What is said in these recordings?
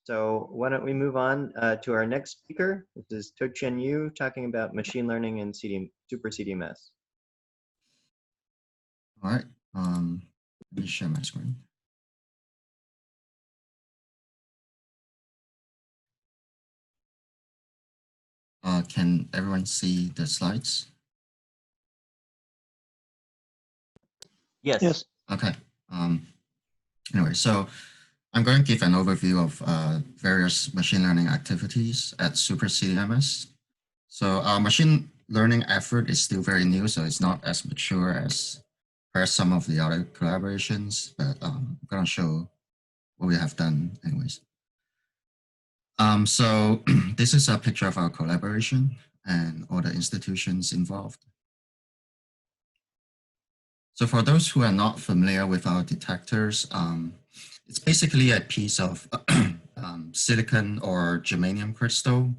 So why don't we move on to our next speaker? This is To-Chien Yu talking about machine learning and SuperCDMS. All right, let me share my screen. Can everyone see the slides? Yes. Yes. Okay. Anyway, so I'm going to give an overview of various machine learning activities at SuperCDMS. So our machine learning effort is still very new, so it's not as mature as perhaps some of the other collaborations, but I'm going to show what we have done anyways. So this is a picture of our collaboration and all the institutions involved. So for those who are not familiar with our detectors, it's basically a piece of silicon or germanium crystal.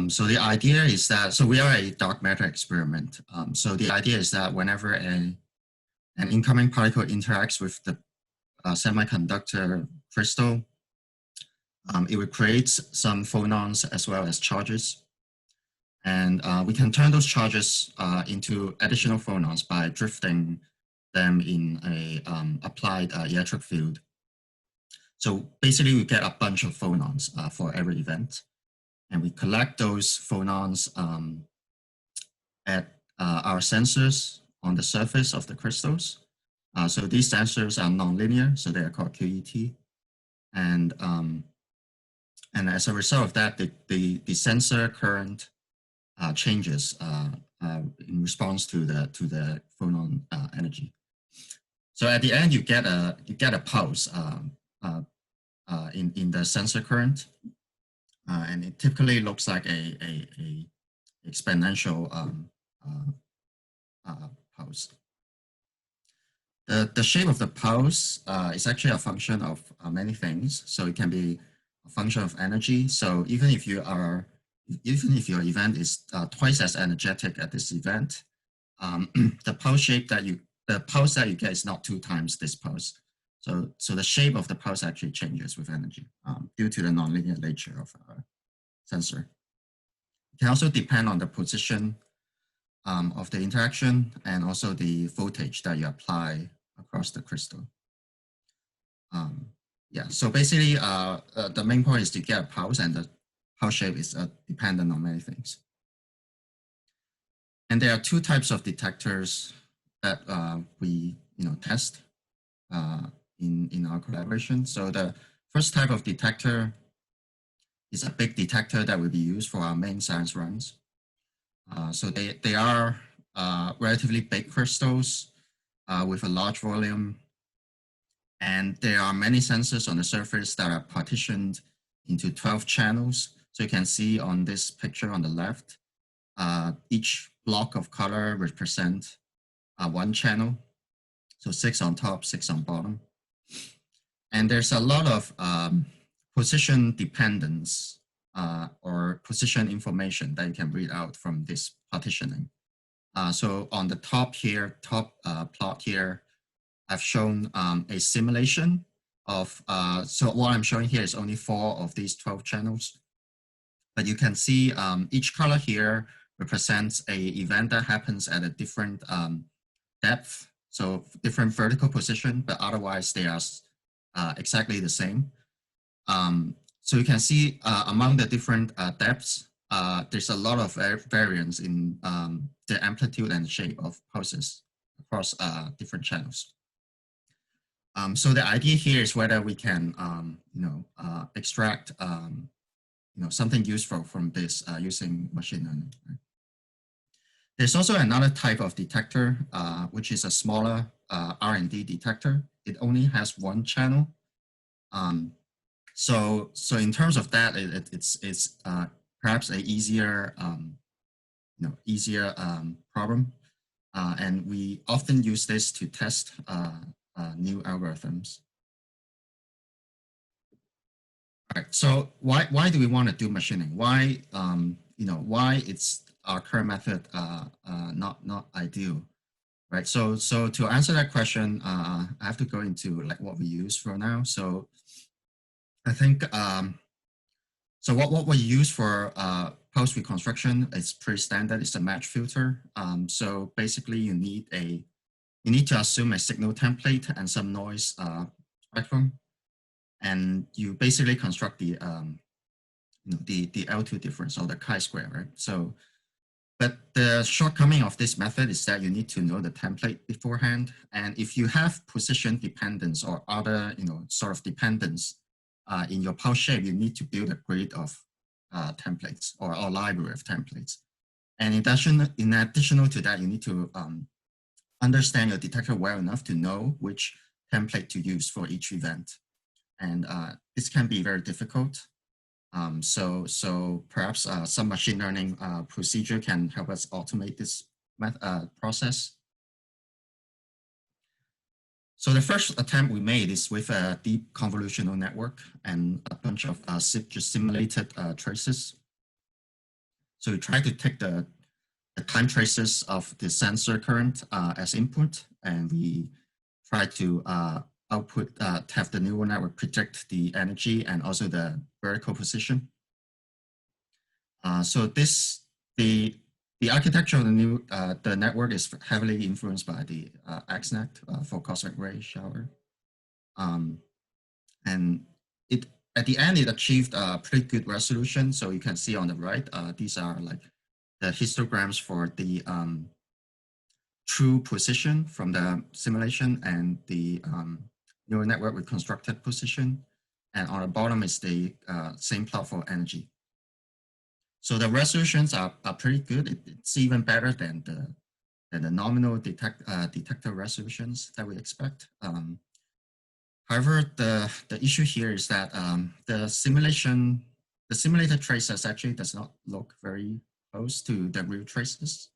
So the idea is that, so we are a dark matter experiment. So the idea is that whenever an incoming particle interacts with the semiconductor crystal, it will create some phonons as well as charges. And we can turn those charges into additional phonons by drifting them in a applied electric field. So basically we get a bunch of phonons for every event. And we collect those phonons at our sensors on the surface of the crystals. So these sensors are nonlinear, so they are called QET. And as a result of that, the sensor current changes in response to the phonon energy. So at the end, you get a pulse in the sensor current, and it typically looks like a exponential pulse. The shape of the pulse is actually a function of many things. So it can be a function of energy. So even if your event is twice as energetic at this event, the pulse that you get is not 2 times this pulse. So the shape of the pulse actually changes with energy due to the nonlinear nature of our sensor. It can also depend on the position of the interaction and also the voltage that you apply across the crystal. Yeah, so basically the main point is to get a pulse, and the pulse shape is dependent on many things. And there are 2 types of detectors that we test in our collaboration. So the first type of detector is a big detector that will be used for our main science runs. So they are relatively big crystals with a large volume, and there are many sensors on the surface that are partitioned into 12 channels. So you can see on this picture on the left, each block of color represents 1 channel. So 6 on top, 6 on bottom. And there's a lot of position dependence or position information that you can read out from this partitioning. So on the top plot here, I've shown a simulation of, so what I'm showing here is only 4 of these 12 channels. But you can see each color here represents an event that happens at a different depth, so different vertical position, but otherwise they are exactly the same. So you can see among the different depths, there's a lot of variance in the amplitude and shape of pulses across different channels. So the idea here is whether we can, extract, something useful from this using machine learning. Right? There's also another type of detector, which is a smaller R&D detector. It only has 1 channel. So in terms of that, it's perhaps an easier, problem, and we often use this to test new algorithms. All right. So why do we want to do machining? Why why it's our current method not ideal, right? So to answer that question, I have to go into like what we use for now. So I think so. What we use for post reconstruction is pretty standard. It's a match filter. So basically, you need to assume a signal template and some noise spectrum, and you basically construct the the L2 difference or the chi-square, right? So, but the shortcoming of this method is that you need to know the template beforehand, and if you have position dependence or other sort of dependence in your pulse shape, you need to build a grid of templates or library of templates. And in addition to that, you need to understand your detector well enough to know which template to use for each event. And this can be very difficult. So perhaps some machine learning procedure can help us automate this process. So the first attempt we made is with a deep convolutional network and a bunch of just simulated traces. So we try to take the time traces of the sensor current as input, and we try to output, have the neural network predict the energy and also the vertical position. So the architecture of the network is heavily influenced by the XNet for cosmic ray shower, and at the end it achieved a pretty good resolution. So you can see on the right, these are like the histograms for the true position from the simulation and the neural network reconstructed position. And on the bottom is the same plot for energy. So the resolutions are pretty good. It's even better than the nominal detector resolutions that we expect. However, the issue here is that the simulated traces actually does not look very close to the real traces,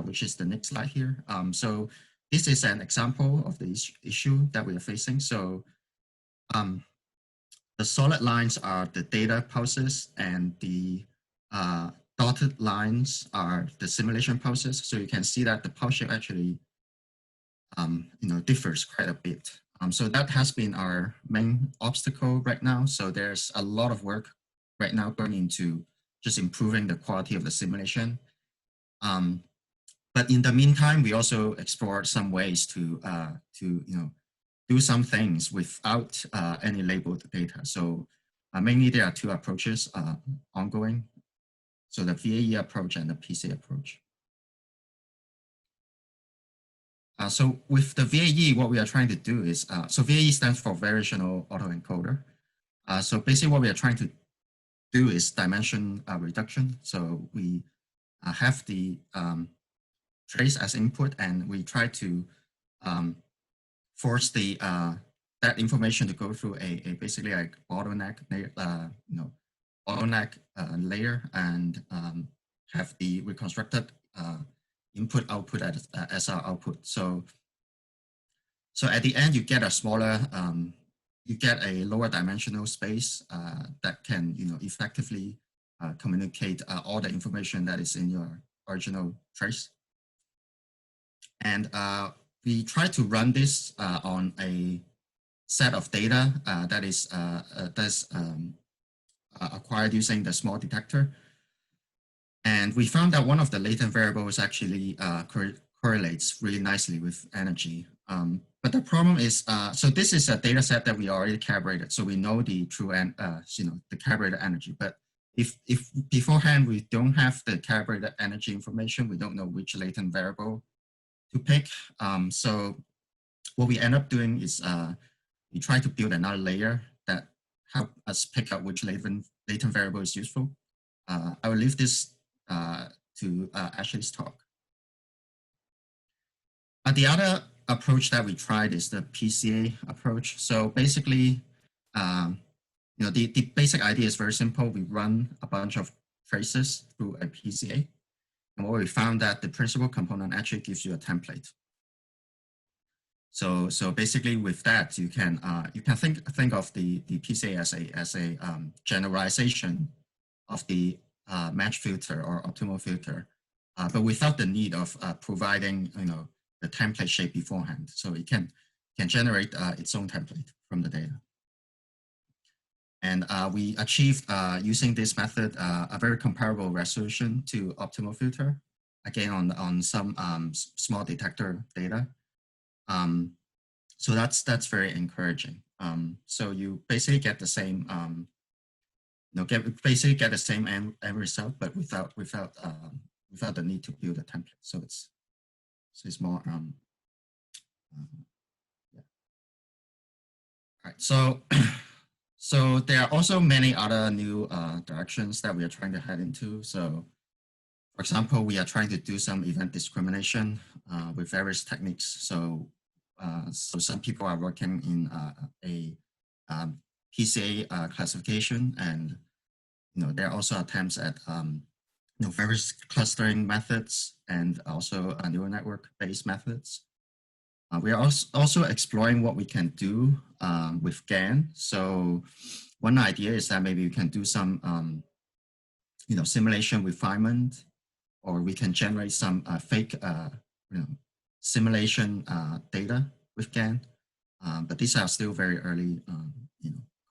which is the next slide here. So this is an example of the issue that we are facing. So the solid lines are the data pulses, and the dotted lines are the simulation pulses. So you can see that the pulse shape actually differs quite a bit. So that has been our main obstacle right now. So there's a lot of work right now going into just improving the quality of the simulation. But in the meantime, we also explored some ways to do some things without any labeled data. So mainly there are two approaches ongoing. So the VAE approach and the PCA approach. So with the VAE, what we are trying to do is, so VAE stands for Variational Autoencoder. So basically what we are trying to do is dimension reduction. So we have the trace as input, and we try to force the that information to go through a basically like bottleneck layer, and have the reconstructed input output as our output. So at the end you get a smaller, you get a lower dimensional space that can effectively communicate all the information that is in your original trace. And we try to run this on a set of data that is acquired using the small detector. And we found that one of the latent variables actually correlates really nicely with energy. But the problem is, so this is a data set that we already calibrated. So we know the true and the calibrated energy. But if beforehand we don't have the calibrated energy information, we don't know which latent variable to pick. So what we end up doing is we try to build another layer that help us pick out which latent variable is useful. I will leave this to Ashley's talk. The other approach that we tried is the PCA approach. So basically, the basic idea is very simple. We run a bunch of traces through a PCA, and what we found that the principal component actually gives you a template. So basically, with that, you can think of the PCA as a generalization of the match filter or optimal filter, but without the need of providing the template shape beforehand. So it can generate its own template from the data. And we achieved, using this method, a very comparable resolution to optimal filter, again, on some small detector data. So that's very encouraging. So you basically get the same, basically get the same end result, but without the need to build a template. So it's more yeah. All right. So so there are also many other new directions that we are trying to head into. So for example, we are trying to do some event discrimination with various techniques. So so some people are working in a PCA classification, and there are also attempts at various clustering methods and also neural network-based methods. We are also exploring what we can do with GAN. So one idea is that maybe we can do some simulation refinement, or we can generate some fake simulation data with GAN. But these are still very early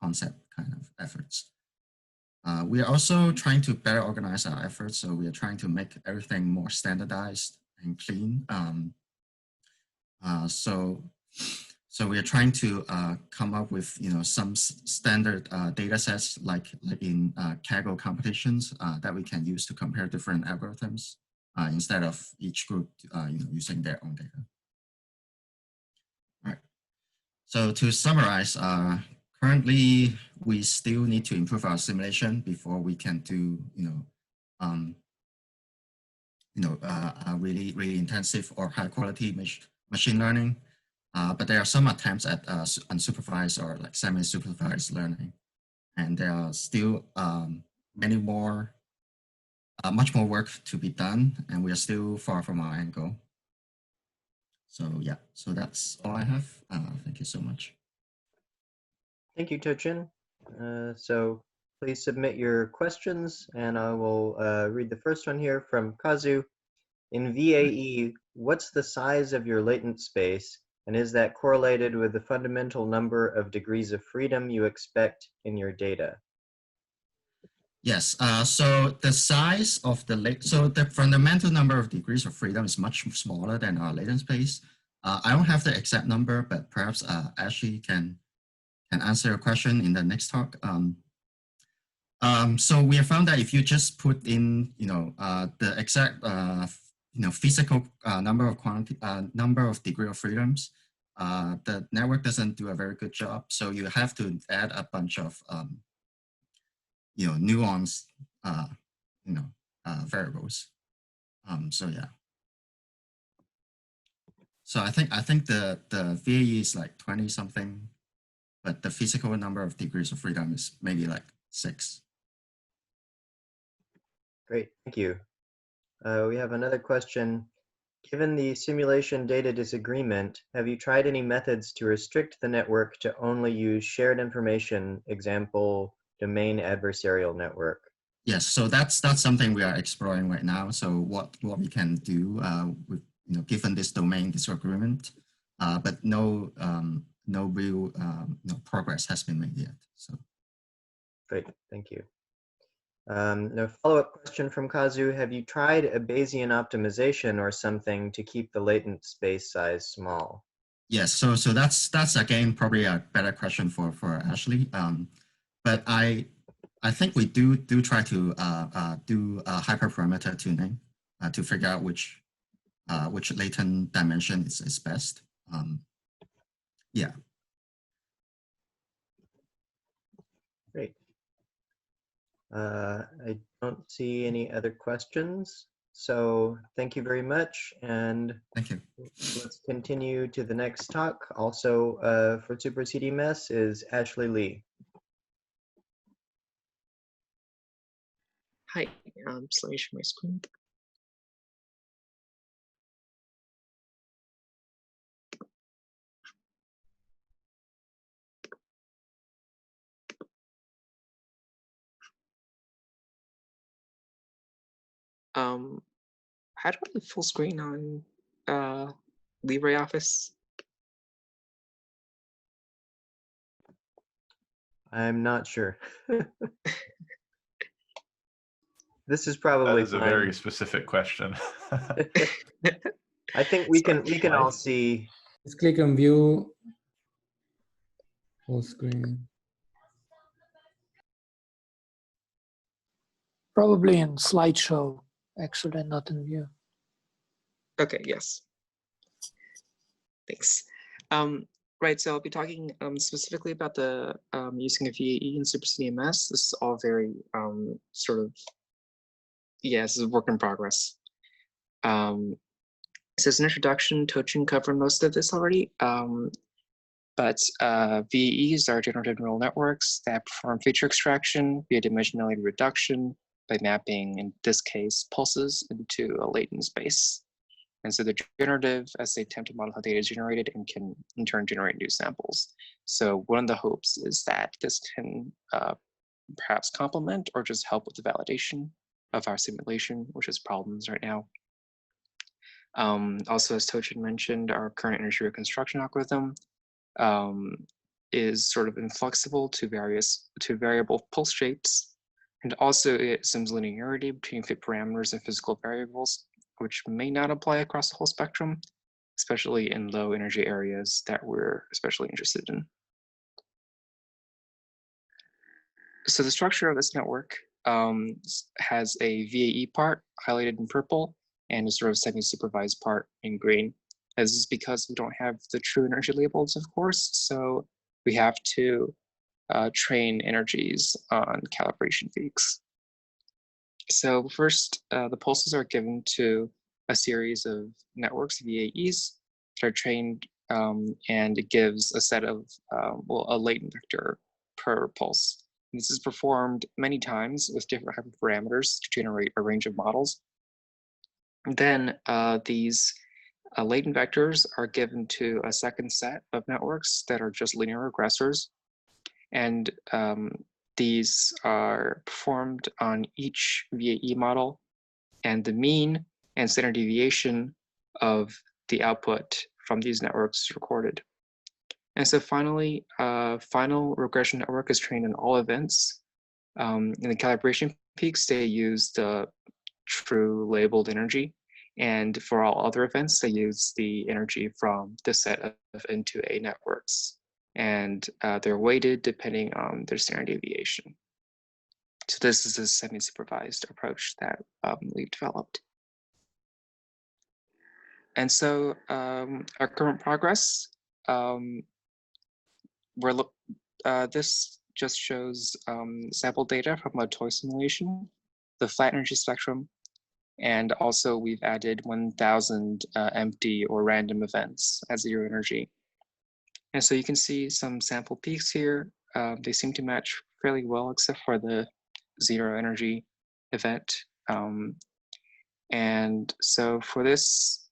concept kind of efforts. We are also trying to better organize our efforts. So we are trying to make everything more standardized and clean. So we are trying to come up with some standard data sets like in Kaggle competitions that we can use to compare different algorithms instead of each group using their own data. All right. So to summarize, currently we still need to improve our simulation before we can do really intensive or high quality machine learning. But there are some attempts at unsupervised or like semi-supervised learning, and there are still much more work to be done, and we are still far from our end goal. So yeah, so that's all I have. Thank you so much. Thank you, Tochin. So please submit your questions, and I will read the first one here from Kazu. In VAE, what's the size of your latent space, and is that correlated with the fundamental number of degrees of freedom you expect in your data? Yes, so the size of so the fundamental number of degrees of freedom is much smaller than our latent space. I don't have the exact number, but perhaps Ashley can answer your question in the next talk. So we have found that if you just put in, the exact, physical number of degree of freedoms, the network doesn't do a very good job. So you have to add a bunch of, nuanced, variables. So yeah. So I think the VAE is like 20 something, but the physical number of degrees of freedom is maybe like 6. Great, thank you. We have another question. Given the simulation data disagreement, have you tried any methods to restrict the network to only use shared information, example, domain adversarial network? Yes, so that's something we are exploring right now. So what we can do with given this domain disagreement, but no real progress has been made yet. So great, thank you. A follow-up question from Kazu. Have you tried a Bayesian optimization or something to keep the latent space size small? Yes, so that's again probably a better question for Ashley. But I think we do try to do hyperparameter tuning to figure out which latent dimension is best. Yeah. Great. I don't see any other questions. So thank you very much. And thank you. Let's continue to the next talk. Also for SuperCDMS is Ashley Lee. Hi, just let me share my screen. How do I full screen on LibreOffice? I'm not sure. This is That probably is a fine. very specific question. I think we can all Slice. see. Just click on view full screen. Probably in slideshow, actually, not in view. Okay, yes. Thanks. Right, so I'll be talking specifically about the using a VAE and SuperCDMS. This is all very sort of, this is a work in progress. So as an introduction, Tochin covered most of this already, but VAEs are generative neural networks that perform feature extraction via dimensionality reduction by mapping, in this case, pulses into a latent space. And so they're generative as they attempt to model how data is generated and can in turn generate new samples. So one of the hopes is that this can perhaps complement or just help with the validation of our simulation, which has problems right now. Also, as Tochin mentioned, our current energy reconstruction algorithm is sort of inflexible to variable pulse shapes. And also it assumes linearity between fit parameters and physical variables, which may not apply across the whole spectrum, especially in low energy areas that we're especially interested in. So the structure of this network has a VAE part highlighted in purple and a sort of semi-supervised part in green. This is because we don't have the true energy labels, of course, so we have to train energies on calibration peaks. So first, the pulses are given to a series of networks, VAEs, that are trained, and it gives a set of, a latent vector per pulse. This is performed many times with different hyperparameters to generate a range of models. And then these latent vectors are given to a second set of networks that are just linear regressors. And these are performed on each VAE model, and the mean and standard deviation of the output from these networks is recorded. And so finally, final regression network is trained on all events. In the calibration peaks, they use the true labeled energy. And for all other events, they use the energy from the set of N2A networks. And they're weighted depending on their standard deviation. So this is a semi-supervised approach that we've developed. And so our current progress, this just shows sample data from a toy simulation, the flat energy spectrum, and also we've added 1,000 empty or random events as zero energy. And so you can see some sample peaks here. They seem to match fairly well, except for the zero energy event. And so for this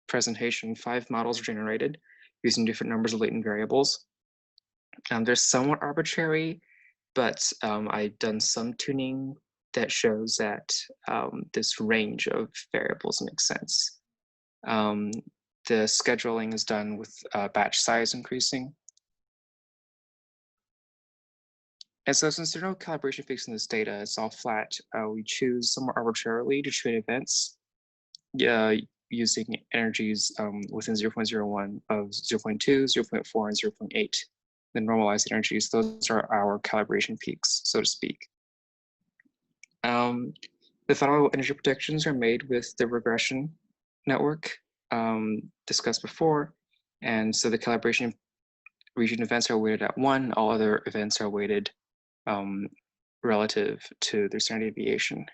presentation, 5 models are generated using different numbers of latent variables. They're somewhat arbitrary, but I've done some tuning that shows that this range of variables makes sense. The scheduling is done with batch size increasing. And so since there are no calibration peaks in this data, it's all flat, we choose somewhat arbitrarily to train events using energies within 0.01 of 0.2, 0.4, and 0.8. The normalized energies, those are our calibration peaks, so to speak. The final energy predictions are made with the regression network discussed before. And so the calibration region events are weighted at 1, all other events are weighted relative to their standard deviation.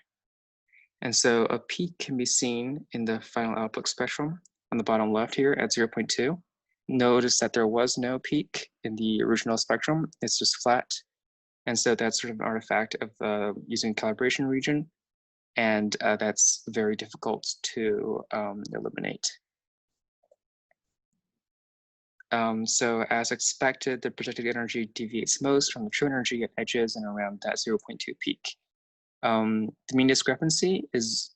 And so a peak can be seen in the final output spectrum on the bottom left here at 0.2. Notice that there was no peak in the original spectrum, it's just flat. And so that's sort of an artifact of using calibration region, and that's very difficult to eliminate. So as expected, the projected energy deviates most from the true energy at edges and around that 0.2 peak. The mean discrepancy is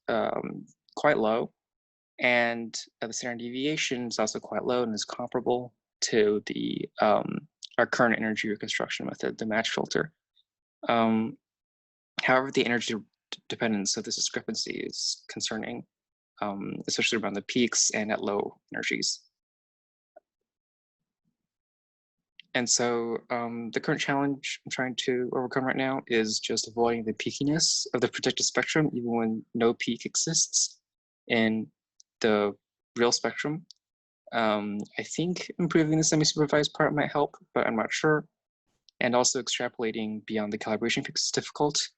quite low, and the standard deviation is also quite low and is comparable to the our current energy reconstruction method, the match filter. However, the energy dependence of this discrepancy is concerning, especially around the peaks and at low energies. And so the current challenge I'm trying to overcome right now is just avoiding the peakiness of the projected spectrum, even when no peak exists in the real spectrum. I think improving the semi-supervised part might help, but I'm not sure. And also extrapolating beyond the calibration peaks is difficult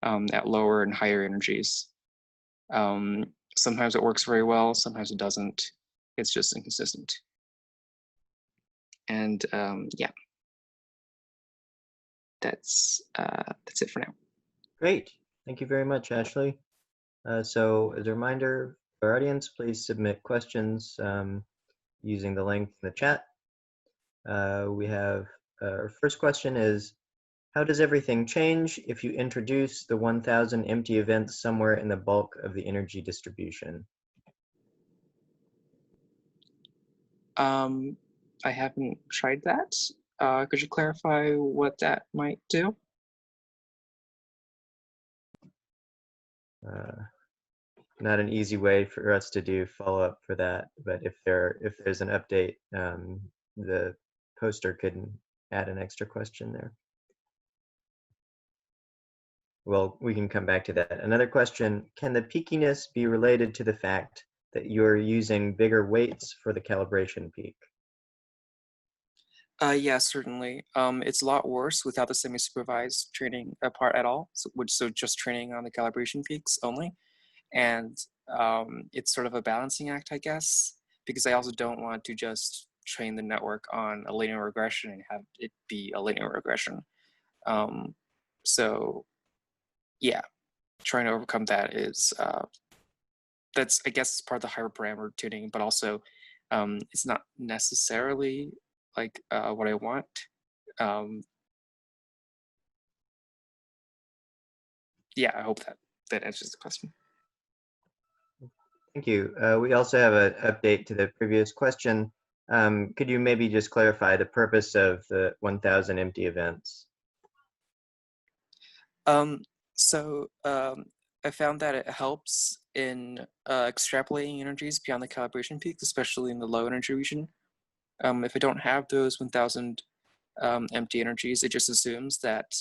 at lower and higher energies. Sometimes it works very well, sometimes it doesn't. It's just inconsistent. And yeah, that's it for now. Great. Thank you very much, Ashley. So as a reminder for our audience, please submit questions using the link in the chat. We have our first question is, how does everything change if you introduce the 1000 empty events somewhere in the bulk of the energy distribution? I haven't tried that. Could you clarify what that might do? Not an easy way for us to do follow-up for that, but if there's an update, the poster could add an extra question there. Well, we can come back to that. Another question, can the peakiness be related to the fact that you're using bigger weights for the calibration peak? Yeah, certainly. It's a lot worse without the semi-supervised training part at all. So just training on the calibration peaks only. And it's sort of a balancing act, I guess, because I also don't want to just train the network on a linear regression and have it be a linear regression. So yeah, trying to overcome that is, that's, I guess, part of the hyperparameter tuning, but also it's not necessarily like what I want. Yeah, I hope that answers the question. Thank you. We also have an update to the previous question. Could you maybe just clarify the purpose of the 1000 empty events? I found that it helps in extrapolating energies beyond the calibration peaks, especially in the low energy region. If I don't have those 1000 empty energies, it just assumes that,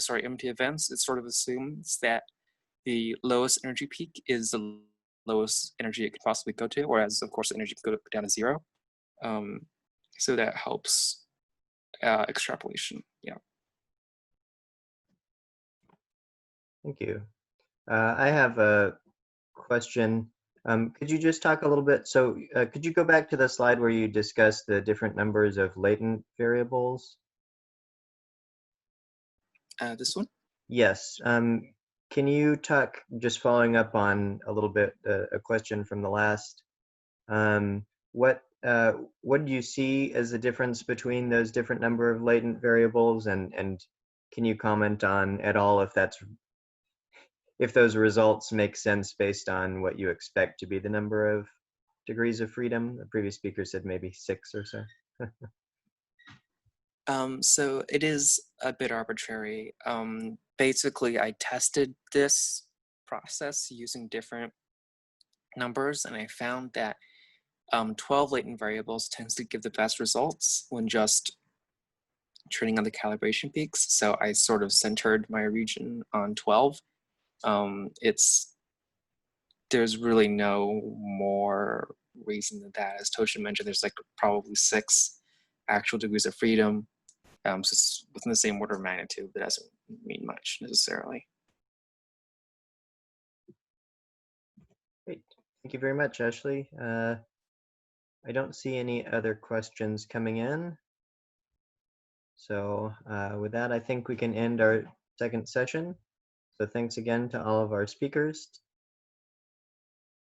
empty events, it sort of assumes that the lowest energy peak is the lowest energy it could possibly go to, whereas of course the energy could go down to 0. So that helps extrapolation, yeah. Thank you. I have a question. Could you just talk a little bit? So could you go back to the slide where you discussed the different numbers of latent variables? This one? Yes. Can you talk, just following up on a little bit a question from the last, what do you see as the difference between those different number of latent variables, and can you comment on at all if those results make sense based on what you expect to be the number of degrees of freedom? The previous speaker said maybe 6 or so. So it is a bit arbitrary. Basically, I tested this process using different numbers, and I found that 12 latent variables tends to give the best results when just training on the calibration peaks. So I sort of centered my region on 12. There's really no more reason than that. As Toshin mentioned, there's like probably 6 actual degrees of freedom. So it's within the same order of magnitude, but doesn't mean much necessarily. Great. Thank you very much, Ashley. I don't see any other questions coming in. So with that, I think we can end our second session. So thanks again to all of our speakers.